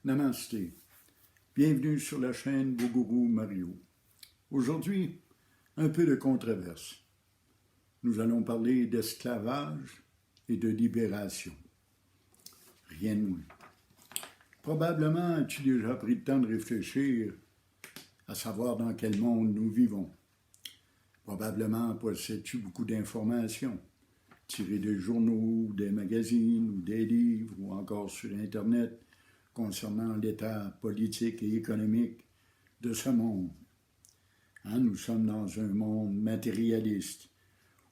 Namasté. Bienvenue sur la chaîne Boguru Mario. Aujourd'hui, un peu de controverse. Nous allons parler d'esclavage et de libération. Rien de moins. Probablement as-tu déjà pris le temps de réfléchir à savoir dans quel monde nous vivons. Probablement possèdes-tu beaucoup d'informations tirées des journaux, des magazines ou des livres ou encore sur Internet concernant l'état politique et économique de ce monde. Nous sommes dans un monde matérialiste,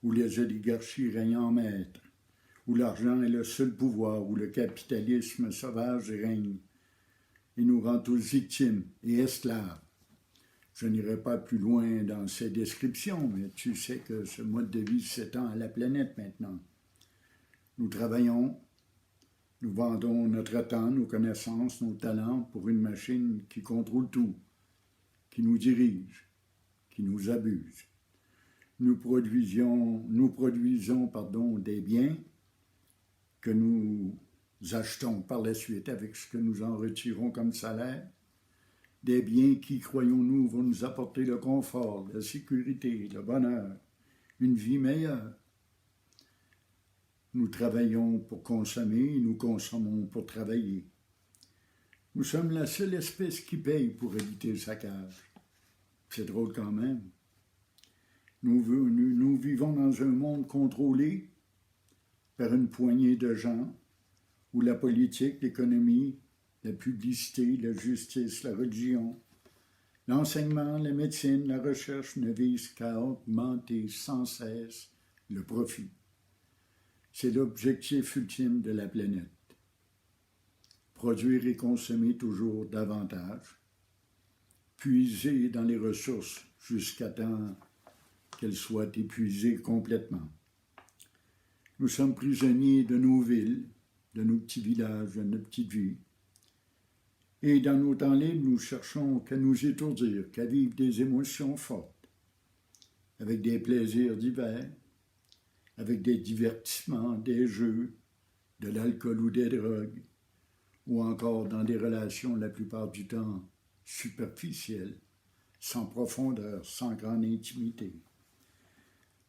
où les oligarchies règnent en maître, où l'argent est le seul pouvoir, où le capitalisme sauvage règne et nous rend tous victimes et esclaves. Je n'irai pas plus loin dans ces descriptions, mais tu sais que ce mode de vie s'étend à la planète maintenant. Nous travaillons, nous vendons notre temps, nos connaissances, nos talents pour une machine qui contrôle tout, qui nous dirige, qui nous abuse. Nous produisons des biens que nous achetons par la suite avec ce que nous en retirons comme salaire. Des biens qui, croyons-nous, vont nous apporter le confort, la sécurité, le bonheur, une vie meilleure. Nous travaillons pour consommer et nous consommons pour travailler. Nous sommes la seule espèce qui paye pour éviter le saccage. C'est drôle quand même. Nous vivons dans un monde contrôlé par une poignée de gens où la politique, l'économie, la publicité, la justice, la religion, l'enseignement, la médecine, la recherche ne visent qu'à augmenter sans cesse le profit. C'est l'objectif ultime de la planète. Produire et consommer toujours davantage, puiser dans les ressources jusqu'à temps qu'elles soient épuisées complètement. Nous sommes prisonniers de nos villes, de nos petits villages, de nos petites vies. Et dans nos temps libres, nous cherchons qu'à nous étourdir, qu'à vivre des émotions fortes, avec des plaisirs divers, avec des divertissements, des jeux, de l'alcool ou des drogues, ou encore dans des relations la plupart du temps superficielles, sans profondeur, sans grande intimité.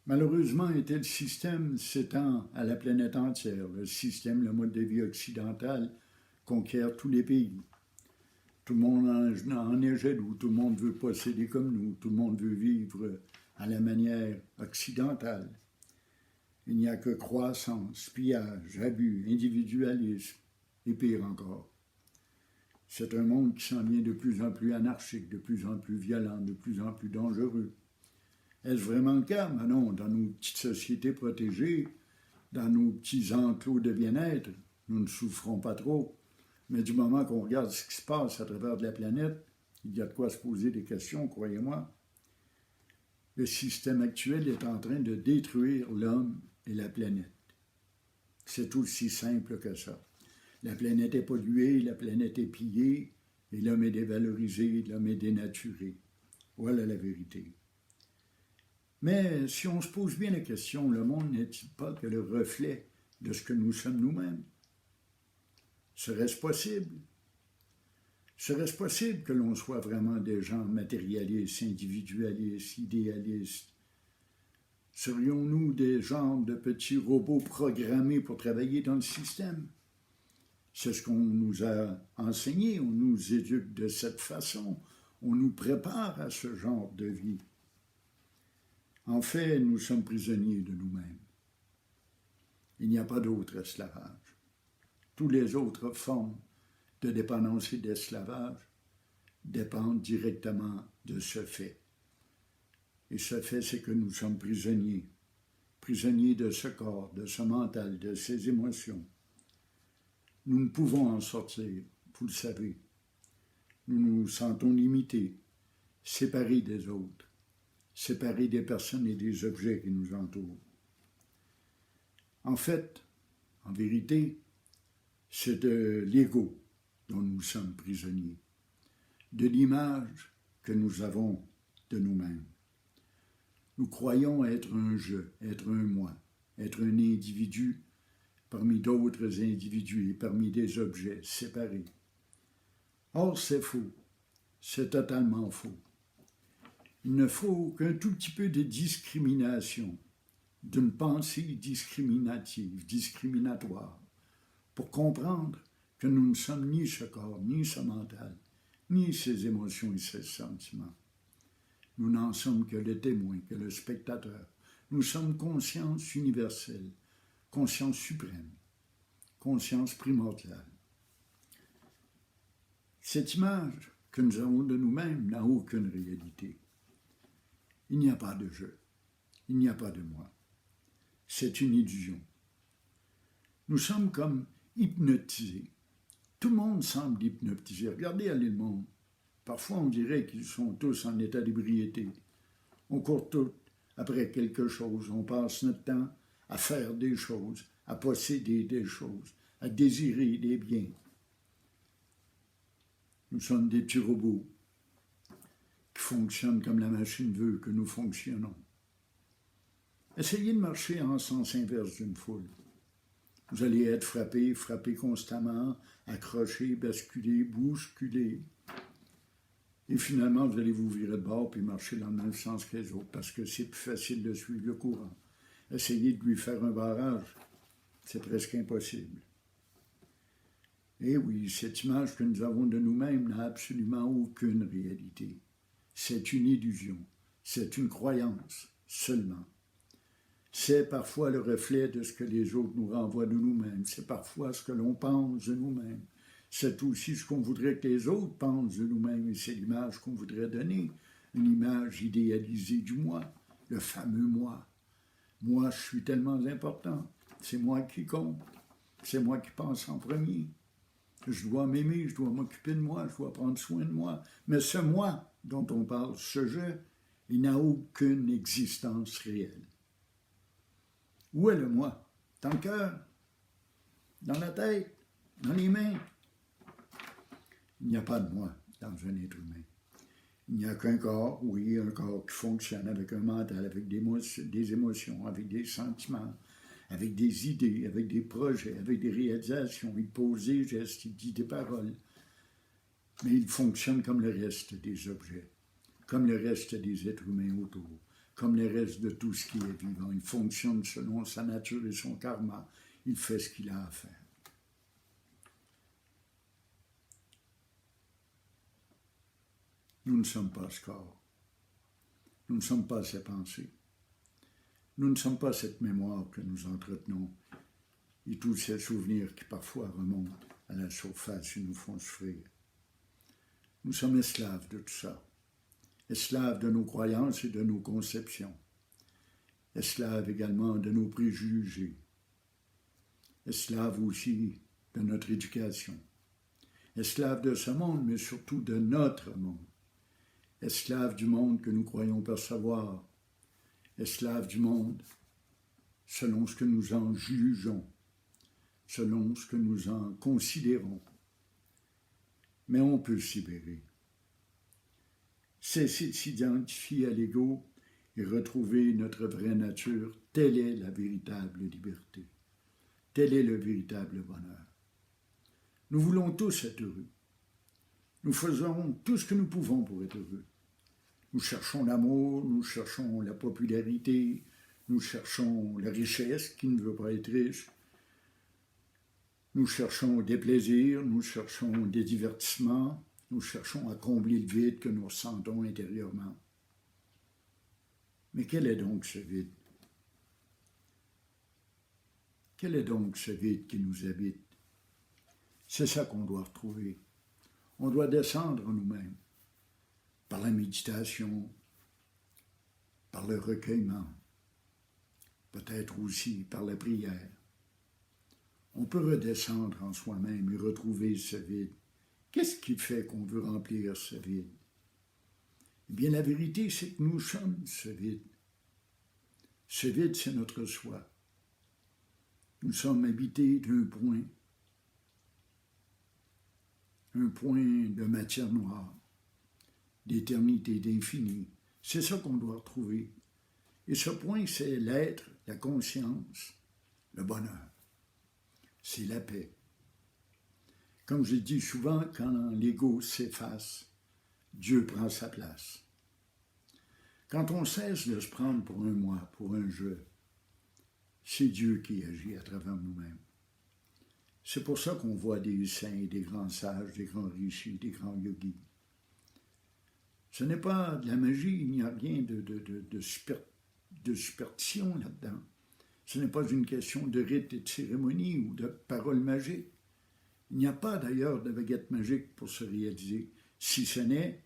Malheureusement, un tel système s'étend à la planète entière. Le système, le mode de vie occidental, conquiert tous les pays. Tout le monde en est jaloux, tout le monde veut posséder comme nous, tout le monde veut vivre à la manière occidentale. Il n'y a que croissance, pillage, abus, individualisme et pire encore. C'est un monde qui s'en vient de plus en plus anarchique, de plus en plus violent, de plus en plus dangereux. Est-ce vraiment le cas? Mais non, dans nos petites sociétés protégées, dans nos petits enclos de bien-être, nous ne souffrons pas trop. Mais du moment qu'on regarde ce qui se passe à travers de la planète, il y a de quoi se poser des questions, croyez-moi. Le système actuel est en train de détruire l'homme et la planète. C'est aussi simple que ça. La planète est polluée, la planète est pillée, et l'homme est dévalorisé, l'homme est dénaturé. Voilà la vérité. Mais si on se pose bien la question, le monde n'est-il pas que le reflet de ce que nous sommes nous-mêmes? Serait-ce possible? Serait-ce possible que l'on soit vraiment des gens matérialistes, individualistes, idéalistes? Serions-nous des genres de petits robots programmés pour travailler dans le système? C'est ce qu'on nous a enseigné, on nous éduque de cette façon, on nous prépare à ce genre de vie. En fait, nous sommes prisonniers de nous-mêmes. Il n'y a pas d'autre esclavage. Toutes les autres formes de dépendance et d'esclavage dépendent directement de ce fait. Et ce fait, c'est que nous sommes prisonniers. Prisonniers de ce corps, de ce mental, de ces émotions. Nous ne pouvons en sortir, vous le savez. Nous nous sentons limités, séparés des autres, séparés des personnes et des objets qui nous entourent. En fait, en vérité, c'est de l'ego dont nous sommes prisonniers, de l'image que nous avons de nous-mêmes. Nous croyons être un je, être un moi, être un individu parmi d'autres individus et parmi des objets séparés. Or, c'est faux. C'est totalement faux. Il ne faut qu'un tout petit peu de discrimination, d'une pensée discriminative, discriminatoire, pour comprendre que nous ne sommes ni ce corps, ni ce mental, ni ses émotions et ses sentiments. Nous n'en sommes que le témoin, que le spectateur. Nous sommes conscience universelle, conscience suprême, conscience primordiale. Cette image que nous avons de nous-mêmes n'a aucune réalité. Il n'y a pas de je, il n'y a pas de moi. C'est une illusion. Nous sommes comme hypnotisés. Tout le monde semble hypnotisé. Regardez aller le monde. Parfois, on dirait qu'ils sont tous en état d'ébriété. On court tous après quelque chose. On passe notre temps à faire des choses, à posséder des choses, à désirer des biens. Nous sommes des petits robots qui fonctionnent comme la machine veut que nous fonctionnons. Essayez de marcher en sens inverse d'une foule. Vous allez être frappé constamment, accroché, basculé, bousculé. Et finalement, vous allez vous virer de bord puis marcher dans le même sens que les autres parce que c'est plus facile de suivre le courant. Essayez de lui faire un barrage, c'est presque impossible. Et oui, cette image que nous avons de nous-mêmes n'a absolument aucune réalité. C'est une illusion, c'est une croyance seulement. C'est parfois le reflet de ce que les autres nous renvoient de nous-mêmes. C'est parfois ce que l'on pense de nous-mêmes. C'est aussi ce qu'on voudrait que les autres pensent de nous-mêmes. Et c'est l'image qu'on voudrait donner. Une image idéalisée du moi, le fameux moi. Moi, je suis tellement important. C'est moi qui compte. C'est moi qui pense en premier. Je dois m'aimer, je dois m'occuper de moi, je dois prendre soin de moi. Mais ce moi dont on parle, ce je, il n'a aucune existence réelle. Où est le moi? Dans le cœur? Dans la tête? Dans les mains? Il n'y a pas de moi dans un être humain. Il n'y a qu'un corps, oui, un corps qui fonctionne avec un mental, avec des émotions, avec des sentiments, avec des idées, avec des projets, avec des réalisations. Il pose des gestes, il dit des paroles. Mais il fonctionne comme le reste des objets, comme le reste des êtres humains autour, comme le reste de tout ce qui est vivant. Il fonctionne selon sa nature et son karma. Il fait ce qu'il a à faire. Nous ne sommes pas ce corps. Nous ne sommes pas ces pensées. Nous ne sommes pas cette mémoire que nous entretenons et tous ces souvenirs qui parfois remontent à la surface et nous font souffrir. Nous sommes esclaves de tout ça. Esclaves de nos croyances et de nos conceptions. Esclaves également de nos préjugés. Esclaves aussi de notre éducation. Esclaves de ce monde, mais surtout de notre monde. Esclaves du monde que nous croyons percevoir. Esclaves du monde selon ce que nous en jugeons, selon ce que nous en considérons. Mais on peut se libérer. Cesser de s'identifier à l'ego et retrouver notre vraie nature, telle est la véritable liberté. Tel est le véritable bonheur. Nous voulons tous être heureux. Nous faisons tout ce que nous pouvons pour être heureux. Nous cherchons l'amour, nous cherchons la popularité, nous cherchons la richesse, qui ne veut pas être riche. Nous cherchons des plaisirs, nous cherchons des divertissements, nous cherchons à combler le vide que nous ressentons intérieurement. Mais quel est donc ce vide? Quel est donc ce vide qui nous habite? C'est ça qu'on doit retrouver. On doit descendre en nous-mêmes, par la méditation, par le recueillement, peut-être aussi par la prière. On peut redescendre en soi-même et retrouver ce vide. Qu'est-ce qui fait qu'on veut remplir ce vide? Eh bien, la vérité, c'est que nous sommes ce vide. Ce vide, c'est notre soi. Nous sommes habités d'un point de matière noire, d'éternité, d'infini. C'est ça qu'on doit retrouver. Et ce point, c'est l'être, la conscience, le bonheur. C'est la paix. Comme je dis souvent, quand l'ego s'efface, Dieu prend sa place. Quand on cesse de se prendre pour un moi, pour un je, c'est Dieu qui agit à travers nous-mêmes. C'est pour ça qu'on voit des saints, des grands sages, des grands rishis, des grands yogis. Ce n'est pas de la magie, il n'y a rien de superstition là-dedans. Ce n'est pas une question de rite et de cérémonie ou de paroles magiques. Il n'y a pas d'ailleurs de baguette magique pour se réaliser, si ce n'est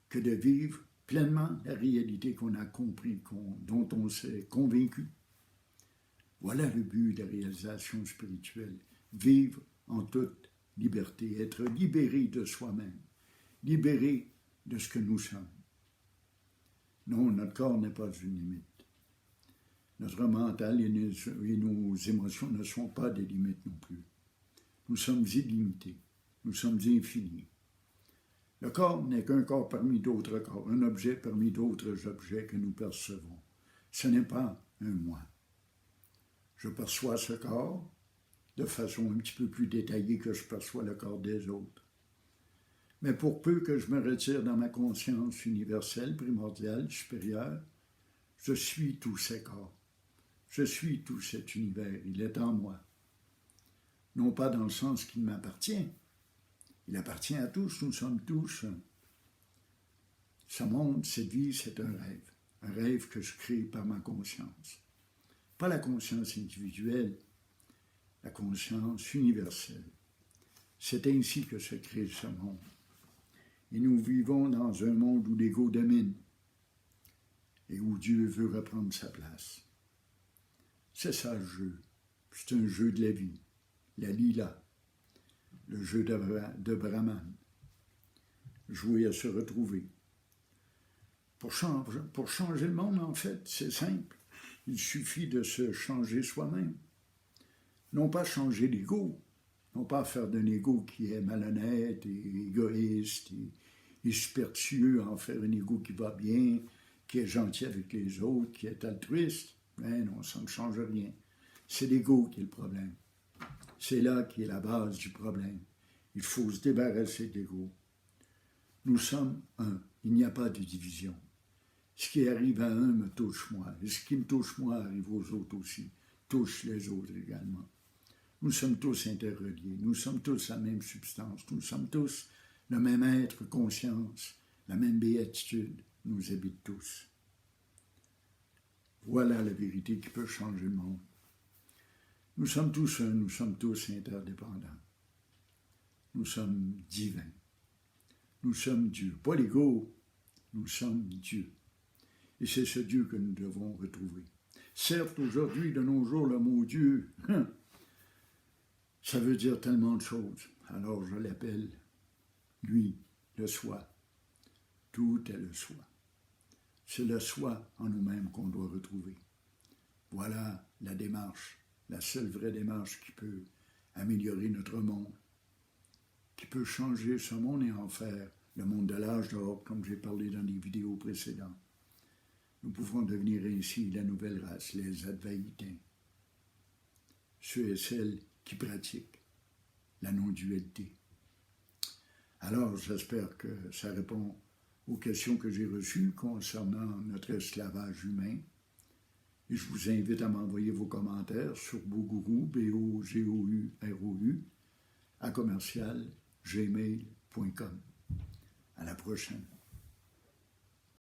que de vivre pleinement la réalité qu'on a compris, dont on s'est convaincu. Voilà le but de la réalisation spirituelle. Vivre en toute liberté, être libéré de soi-même, libéré de ce que nous sommes. Non, notre corps n'est pas une limite. Notre mental et nos émotions ne sont pas des limites non plus. Nous sommes illimités, nous sommes infinis. Le corps n'est qu'un corps parmi d'autres corps, un objet parmi d'autres objets que nous percevons. Ce n'est pas un moi. Je perçois ce corps de façon un petit peu plus détaillée que je perçois le corps des autres. Mais pour peu que je me retire dans ma conscience universelle, primordiale, supérieure, je suis tous ces corps. Je suis tout cet univers. Il est en moi. Non pas dans le sens qu'il m'appartient. Il appartient à tous. Nous sommes tous. Ce monde, cette vie, c'est un rêve. Un rêve que je crée par ma conscience. Pas la conscience individuelle, la conscience universelle. C'est ainsi que se crée ce monde. Et nous vivons dans un monde où l'ego domine et où Dieu veut reprendre sa place. C'est ça le jeu. C'est un jeu de la vie, la lila, le jeu de Brahman. Jouer à se retrouver. Pour changer le monde, en fait, c'est simple. Il suffit de se changer soi-même. Non pas changer l'ego, non pas faire d'un ego qui est malhonnête et égoïste et superstitieux, en faire un ego qui va bien, qui est gentil avec les autres, qui est altruiste. Mais non, ça ne change rien. C'est l'ego qui est le problème. C'est là qui est la base du problème. Il faut se débarrasser de l'ego. Nous sommes un. Il n'y a pas de division. Ce qui arrive à un me touche moi. Et ce qui me touche moi arrive aux autres aussi. Touche les autres également. Nous sommes tous interreliés. Nous sommes tous la même substance. Nous sommes tous le même être, conscience, la même béatitude. Nous habitent tous. Voilà la vérité qui peut changer le monde. Nous sommes tous un, nous sommes tous interdépendants. Nous sommes divins. Nous sommes Dieu. Pas l'ego, nous sommes Dieu. Et c'est ce Dieu que nous devons retrouver. Certes, aujourd'hui, de nos jours, le mot Dieu, ça veut dire tellement de choses. Alors je l'appelle lui, le soi. Tout est le soi. C'est le soi en nous-mêmes qu'on doit retrouver. Voilà la démarche, la seule vraie démarche qui peut améliorer notre monde, qui peut changer ce monde et en faire le monde de l'âge d'or, comme j'ai parlé dans des vidéos précédentes. Nous pouvons devenir ainsi la nouvelle race, les Advaïtains, ceux et celles qui pratiquent la non-dualité. Alors, j'espère que ça répond aux questions que j'ai reçues concernant notre esclavage humain. Et je vous invite à m'envoyer vos commentaires sur Boguru, B-O-G-O-U-R-O-U, @gmail.com. À la prochaine.